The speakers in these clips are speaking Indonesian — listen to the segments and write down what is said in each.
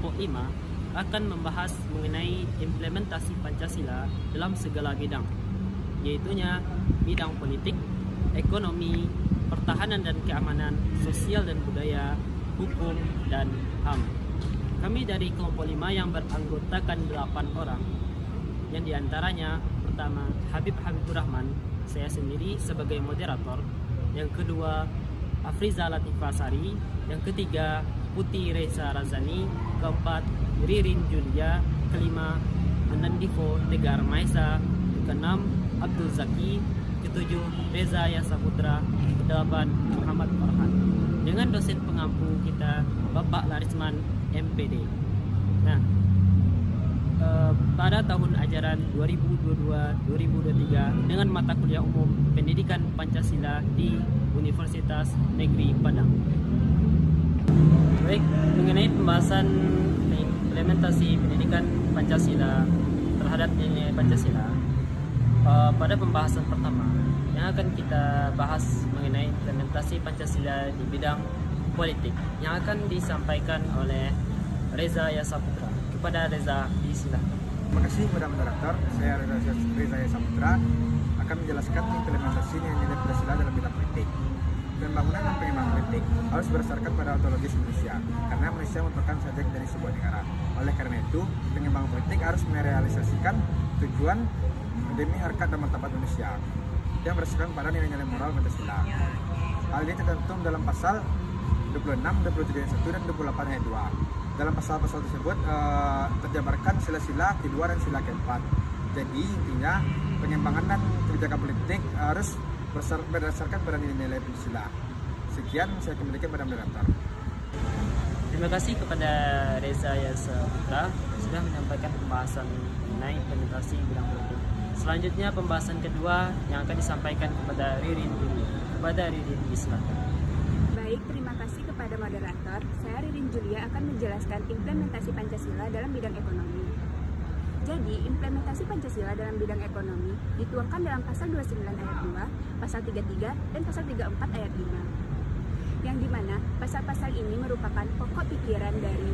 kelompok 5 akan membahas mengenai implementasi Pancasila dalam segala bidang, yaitunya bidang politik, ekonomi, pertahanan dan keamanan, sosial dan budaya, hukum, dan HAM. Kami dari kelompok 5 yang beranggotakan 8 orang, yang diantaranya pertama Habib Habibur Rahman, saya sendiri sebagai moderator, yang kedua Afriza Latifah Sari, yang ketiga Putih Reza Razani, keempat Ririn Julia, kelima Anandifo Tegar Maesa, keenam Abdul Zaki, ketujuh Reza Yasaputra, kedelapan Muhammad Farhan. Dengan dosen pengampu kita Bapak Larisman MPD. Nah, pada tahun ajaran 2022-2023 dengan mata kuliah umum Pendidikan Pancasila di Universitas Negeri Padang. Baik, mengenai pembahasan implementasi pendidikan Pancasila terhadap nilai Pancasila, pada pembahasan pertama yang akan kita bahas mengenai implementasi Pancasila di bidang politik yang akan disampaikan oleh Reza Yasaputra. Kepada Reza, disilakan. Terima kasih kepada moderator. Saya Reza Yasaputra akan menjelaskan implementasi nilai Pancasila dalam bidang politik. Pembangunan dan pengembangan politik harus berdasarkan pada ontologis manusia, karena manusia merupakan subjek dari sebuah negara. Oleh karena itu, pengembangan politik harus merealisasikan tujuan demi harkat dan martabat manusia yang berdasarkan pada nilai-nilai moral Pancasila. Hal ini tercantum dalam pasal 26, 27 ayat 1 dan 28 ayat 2. Dalam pasal-pasal tersebut terjabarkan sila-sila kedua dan sila keempat. Jadi intinya pengembangan dan kebijakan politik harus berdasarkan pada nilai-nilai Pancasila. Sekian, saya kembalikan pada moderator. Terima kasih kepada Reza Yasaputra sudah menyampaikan pembahasan mengenai implementasi bidang politik. Selanjutnya pembahasan kedua yang akan disampaikan kepada Ririn Julia. Kepada Ririn, silakan. Baik, terima kasih kepada moderator. Saya Ririn Julia akan menjelaskan implementasi Pancasila dalam bidang ekonomi. Jadi, implementasi Pancasila dalam bidang ekonomi dituangkan dalam pasal 29 ayat 2, pasal 33, dan pasal 34 ayat 5. Yang dimana pasal-pasal ini merupakan pokok pikiran dari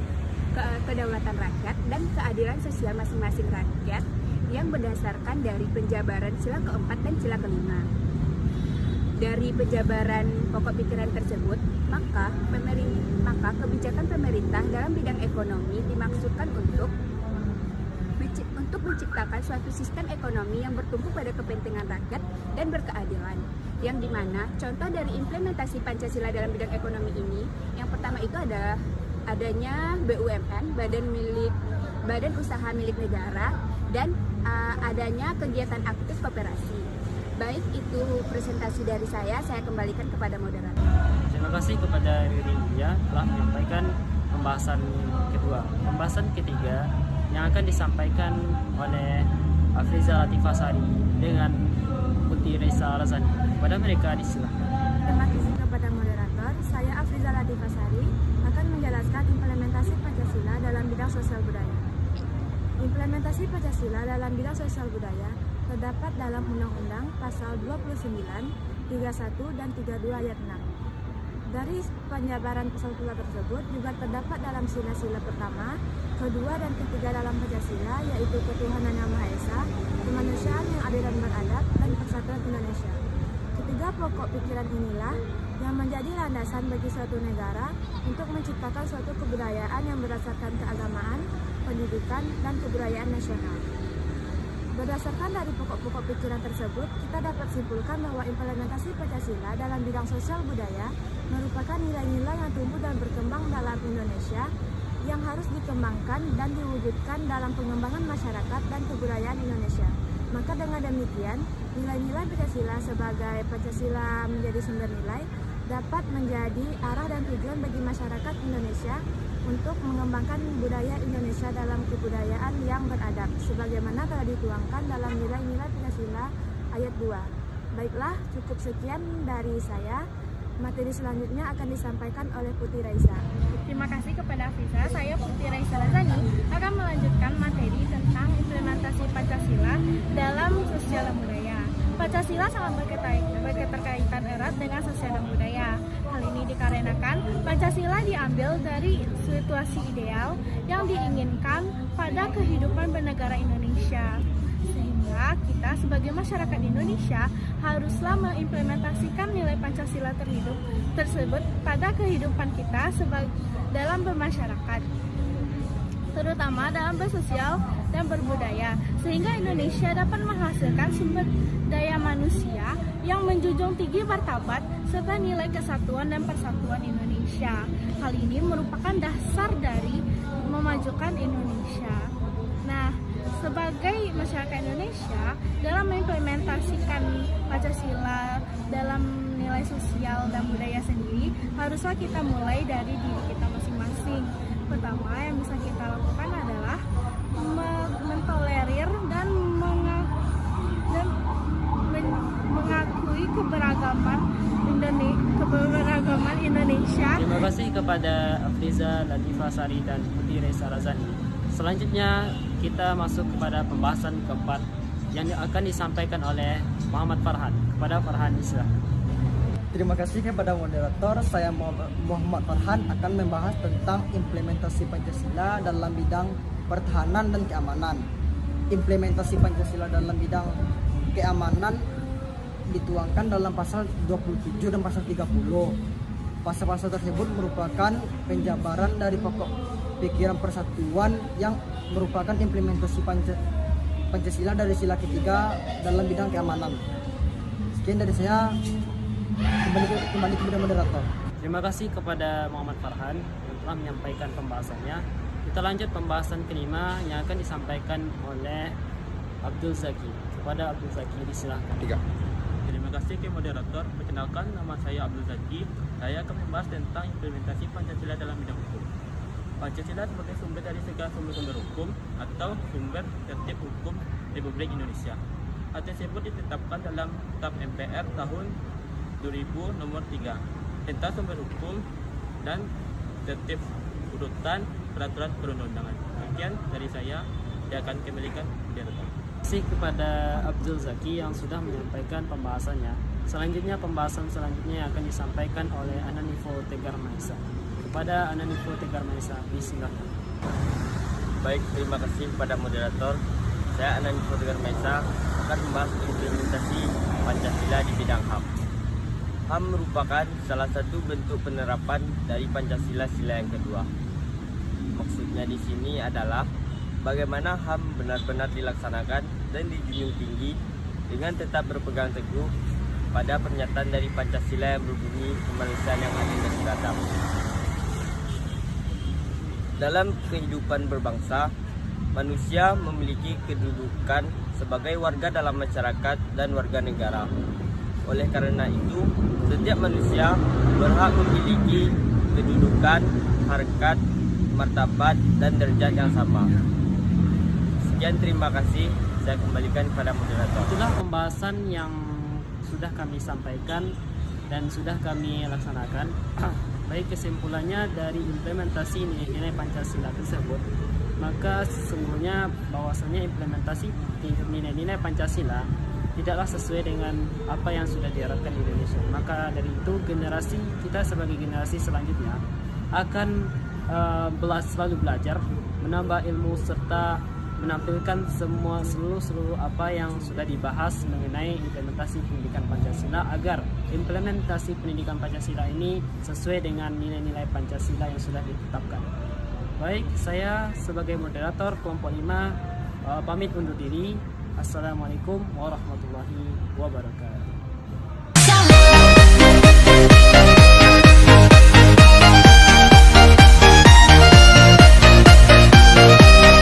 kedaulatan rakyat dan keadilan sosial masing-masing rakyat yang berdasarkan dari penjabaran sila keempat dan sila kelima. Dari penjabaran pokok pikiran tersebut, maka kebijakan pemerintah dalam bidang ekonomi dimaksudkan untuk menciptakan suatu sistem ekonomi yang bertumpu pada kepentingan rakyat dan berkeadilan. Yang dimana contoh dari implementasi Pancasila dalam bidang ekonomi ini, yang pertama itu ada adanya BUMN, badan usaha milik negara, dan adanya kegiatan aktif koperasi. Baik, itu presentasi dari saya kembalikan kepada moderator. Terima kasih kepada Ririn Julia telah menyampaikan pembahasan kedua. Pembahasan ketiga yang akan disampaikan oleh Afriza Latifah Sari dengan Putih Reza Razani. Kepada mereka disilakan. Terima kasih kepada moderator. Saya Afriza Latifah Sari akan menjelaskan implementasi Pancasila dalam bidang sosial budaya. Implementasi Pancasila dalam bidang sosial budaya terdapat dalam Undang-Undang Pasal 29, 31, dan 32 ayat 6. Dari penjabaran pasal tersebut juga terdapat dalam sila-sila pertama, kedua, dan ketiga dalam Pancasila, yaitu ketuhanan yang Maha Esa, kemanusiaan yang adil dan beradab, dan persatuan Indonesia. Ketiga pokok pikiran inilah yang menjadi landasan bagi suatu negara untuk menciptakan suatu kebudayaan yang berdasarkan keagamaan, pendidikan, dan kebudayaan nasional. Berdasarkan dari pokok-pokok pikiran tersebut, kita dapat simpulkan bahwa implementasi Pancasila dalam bidang sosial budaya merupakan nilai-nilai yang tumbuh dan berkembang dalam Indonesia yang harus dikembangkan dan diwujudkan dalam pengembangan masyarakat dan kebudayaan Indonesia. Maka dengan demikian, nilai-nilai Pancasila sebagai Pancasila menjadi sumber nilai dapat menjadi arah dan tujuan bagi masyarakat Indonesia untuk mengembangkan budaya Indonesia dalam kebudayaan yang beradab, sebagaimana telah dituangkan dalam nilai-nilai Pancasila ayat 2. Baiklah, cukup sekian dari saya. Materi selanjutnya akan disampaikan oleh Putih Raisa. Terima kasih kepada Afriza. Saya Putih Raisa Razani akan melanjutkan materi tentang implementasi Pancasila dalam sosial budaya. Pancasila sangat berketerkaitan erat dengan sosial dan budaya. Hal ini dikarenakan Pancasila diambil dari situasi ideal yang diinginkan pada kehidupan bernegara Indonesia. Sehingga kita sebagai masyarakat Indonesia haruslah mengimplementasikan nilai Pancasila tersebut pada kehidupan kita dalam bermasyarakat, terutama dalam bersosial dan berbudaya, sehingga Indonesia dapat menghasilkan sumber daya manusia yang menjunjung tinggi martabat serta nilai kesatuan dan persatuan Indonesia. Hal ini merupakan dasar dari memajukan Indonesia. Nah, sebagai masyarakat Indonesia, dalam mengimplementasikan Pancasila dalam nilai sosial dan budaya sendiri, haruslah kita mulai dari diri kita masing-masing. Pertama yang bisa kita lakukan adalah mentolerir dan mengakui keberagaman Indonesia. Terima kasih kepada Afriza Latifah Sari dan Putri Reza Razani. Selanjutnya kita masuk kepada pembahasan keempat yang akan disampaikan oleh Muhammad Farhan. Kepada Farhan, silakan. Terima kasih kepada moderator. Saya Muhammad Farhan akan membahas tentang implementasi Pancasila dalam bidang pertahanan dan keamanan. Implementasi Pancasila dalam bidang keamanan dituangkan dalam pasal 27 dan pasal 30. Pasal-pasal tersebut merupakan penjabaran dari pokok pikiran persatuan yang merupakan implementasi Pancasila dari sila ketiga dalam bidang keamanan. Sekian dari saya. Kembali kepada moderator. Terima kasih kepada Muhammad Farhan yang telah menyampaikan pembahasannya. Kita lanjut pembahasan kelima yang akan disampaikan oleh Abdul Zaki. Kepada Abdul Zaki, disilahkan. Terima kasih ke moderator. Perkenalkan, nama saya Abdul Zaki. Saya akan membahas tentang implementasi Pancasila dalam bidang hukum. Pancasila sebagai sumber dari segala sumber hukum atau sumber tertib hukum Republik Indonesia. Hal tersebut ditetapkan dalam Kitab MPR tahun 2000 nomor 3 tentang sumber hukum dan tertib urutan peraturan perundang-undangan. Sekian dari saya akan kembalikan moderator. Terima kasih kepada Abdul Zaki yang sudah menyampaikan pembahasannya. Selanjutnya pembahasan selanjutnya yang akan disampaikan oleh Ananifo Tegar Maisa. Kepada Ananifo Tegar Maisa, silakan. Baik, terima kasih kepada moderator. Saya Ananifo Tegar Maisa akan membahas implementasi Pancasila di bidang HAM. HAM merupakan salah satu bentuk penerapan dari Pancasila sila yang kedua. Maksudnya di sini adalah bagaimana HAM benar-benar dilaksanakan dan dijunjung tinggi dengan tetap berpegang teguh pada pernyataan dari Pancasila yang berbunyi kemanusiaan yang adil dan beradab. Dalam kehidupan berbangsa, manusia memiliki kedudukan sebagai warga dalam masyarakat dan warga negara. Oleh karena itu, setiap manusia berhak memiliki kedudukan, harkat, martabat, dan derajat yang sama. Sekian, terima kasih. Saya kembalikan kepada moderator. Itulah pembahasan yang sudah kami sampaikan dan sudah kami laksanakan. Baik, kesimpulannya dari implementasi nilai Pancasila tersebut, maka sesungguhnya bahwasannya implementasi nilai-nilai Pancasila tidaklah sesuai dengan apa yang sudah diharapkan di Indonesia. Maka dari itu generasi kita sebagai generasi selanjutnya akan selalu belajar, menambah ilmu serta menampilkan seluruh apa yang sudah dibahas mengenai implementasi pendidikan Pancasila agar implementasi pendidikan Pancasila ini sesuai dengan nilai-nilai Pancasila yang sudah ditetapkan. Baik, saya sebagai moderator kelompok 5 pamit undur diri. Assalamualaikum warahmatullahi wabarakatuh.